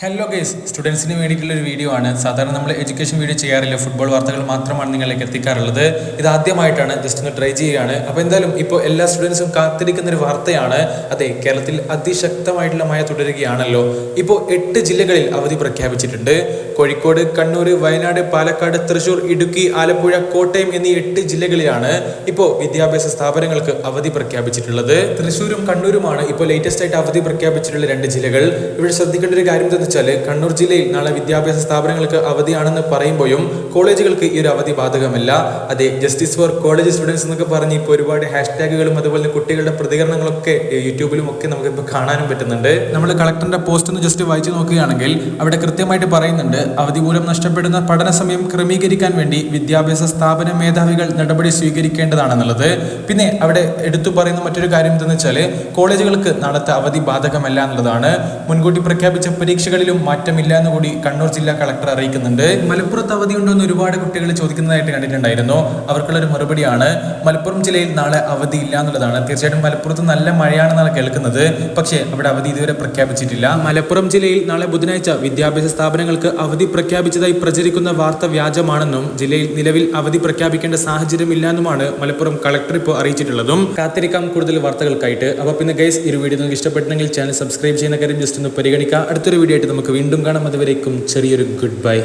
Hello guys, സ്റ്റുഡൻസിന് വേണ്ടിയിട്ടുള്ള ഒരു വീഡിയോ ആണ്. സാധാരണ നമ്മൾ എഡ്യൂക്കേഷൻ വീഡിയോ ചെയ്യാറില്ല, ഫുട്ബോൾ വാർത്തകൾ മാത്രമാണ് നിങ്ങളിലേക്ക് എത്തിക്കാറുള്ളത്. ഇത് ആദ്യമായിട്ടാണ്, ജസ്റ്റ് ഒന്ന് ട്രൈ ചെയ്യുകയാണ്. അപ്പോൾ എന്തായാലും ഇപ്പോൾ എല്ലാ സ്റ്റുഡൻസും കാത്തിരിക്കുന്ന ഒരു വാർത്തയാണ്. അതെ, കേരളത്തിൽ അതിശക്തമായിട്ടുള്ള മഴ തുടരുകയാണല്ലോ. ഇപ്പോൾ 8 ജില്ലകളിൽ അവധി പ്രഖ്യാപിച്ചിട്ടുണ്ട്. കോഴിക്കോട്, കണ്ണൂർ, വയനാട്, പാലക്കാട്, തൃശൂർ, ഇടുക്കി, ആലപ്പുഴ, കോട്ടയം എന്നീ 8 ജില്ലകളിലാണ് ഇപ്പോൾ വിദ്യാഭ്യാസ സ്ഥാപനങ്ങൾക്ക് അവധി പ്രഖ്യാപിച്ചിട്ടുള്ളത്. തൃശൂരും കണ്ണൂരുമാണ് ഇപ്പോൾ ലേറ്റസ്റ്റ് ആയിട്ട് അവധി പ്രഖ്യാപിച്ചിട്ടുള്ള 2 ജില്ലകൾ. ഇവിടെ ശ്രദ്ധിക്കേണ്ട ഒരു കാര്യം എന്താണെന്ന് വെച്ചാൽ, കണ്ണൂർ ജില്ലയിൽ നാളെ വിദ്യാഭ്യാസ സ്ഥാപനങ്ങൾക്ക് അവധിയാണെന്ന് പറയുമ്പോഴും കോളേജുകൾക്ക് ഈ ഒരു അവധി ബാധകമല്ല. അതെ, ജസ്റ്റിസ് ഫോർ കോളേജ് സ്റ്റുഡൻസ് എന്നൊക്കെ പറഞ്ഞ് ഇപ്പോൾ ഒരുപാട് ഹാഷ്ടാഗുകളും അതുപോലെ കുട്ടികളുടെ പ്രതികരണങ്ങളൊക്കെ യൂട്യൂബിലും ഒക്കെ നമുക്ക് ഇപ്പോൾ കാണാനും പറ്റുന്നുണ്ട്. നമ്മൾ കളക്ടറിന്റെ പോസ്റ്റ് ഒന്ന് ജസ്റ്റ് വായിച്ചു നോക്കുകയാണെങ്കിൽ അവിടെ കൃത്യമായിട്ട് പറയുന്നുണ്ട്, അവധി മൂലം നഷ്ടപ്പെടുന്ന പഠന സമയം ക്രമീകരിക്കാൻ വേണ്ടി വിദ്യാഭ്യാസ സ്ഥാപന മേധാവികൾ നടപടി സ്വീകരിക്കേണ്ടതാണെന്നുള്ളത്. പിന്നെ അവിടെ എടുത്തു പറയുന്ന മറ്റൊരു കാര്യം എന്താണെന്ന് വെച്ചാൽ, കോളേജുകൾക്ക് നാളത്തെ അവധി ബാധകമല്ല എന്നുള്ളതാണ്. മുൻകൂട്ടി പ്രഖ്യാപിച്ച പരീക്ഷകളിലും മാറ്റമില്ല എന്ന് കൂടി കണ്ണൂർ ജില്ലാ കളക്ടർ അറിയിക്കുന്നുണ്ട്. മലപ്പുറത്ത് അവധി ഉണ്ടോ എന്ന് ഒരുപാട് കുട്ടികൾ ചോദിക്കുന്നതായിട്ട് കണ്ടിട്ടുണ്ടായിരുന്നു. അവർക്കുള്ളൊരു മറുപടിയാണ്, മലപ്പുറം ജില്ലയിൽ നാളെ അവധി ഇല്ല എന്നുള്ളതാണ്. തീർച്ചയായിട്ടും മലപ്പുറത്ത് നല്ല മഴയാണെന്നാണ് കേൾക്കുന്നത്, പക്ഷേ അവിടെ അവധി ഇതുവരെ പ്രഖ്യാപിച്ചിട്ടില്ല. മലപ്പുറം ജില്ലയിൽ നാളെ ബുധനാഴ്ച വിദ്യാഭ്യാസ സ്ഥാപനങ്ങൾക്ക് അവധി പ്രഖ്യാപിച്ചതായി പ്രചരിക്കുന്ന വാർത്ത വ്യാജമാണെന്നും ജില്ലയിൽ നിലവിൽ അവധി പ്രഖ്യാപിക്കേണ്ട സാഹചര്യം ഇല്ല എന്നുമാണ് മലപ്പുറം കളക്ടർ ഇപ്പോൾ അറിയിച്ചിട്ടുള്ളതും. കാത്തിരിക്കാം കൂടുതൽ വാർത്തകൾക്കായിട്ട്. അപ്പോൾ പിന്നെ ഗൈസ്, ഈ വീഡിയോ നിങ്ങൾക്ക് ഇഷ്ടപ്പെട്ടെങ്കിൽ ചാനൽ സബ്സ്ക്രൈബ് ചെയ്യുന്ന കാര്യം ജസ്റ്റ് ഒന്ന് പരിഗണിക്കുക. അടുത്തൊരു വീഡിയോ ആയിട്ട് നമുക്ക് വീണ്ടും കാണാം. അതുവരേക്കും ചെറിയൊരു ഗുഡ് ബൈ.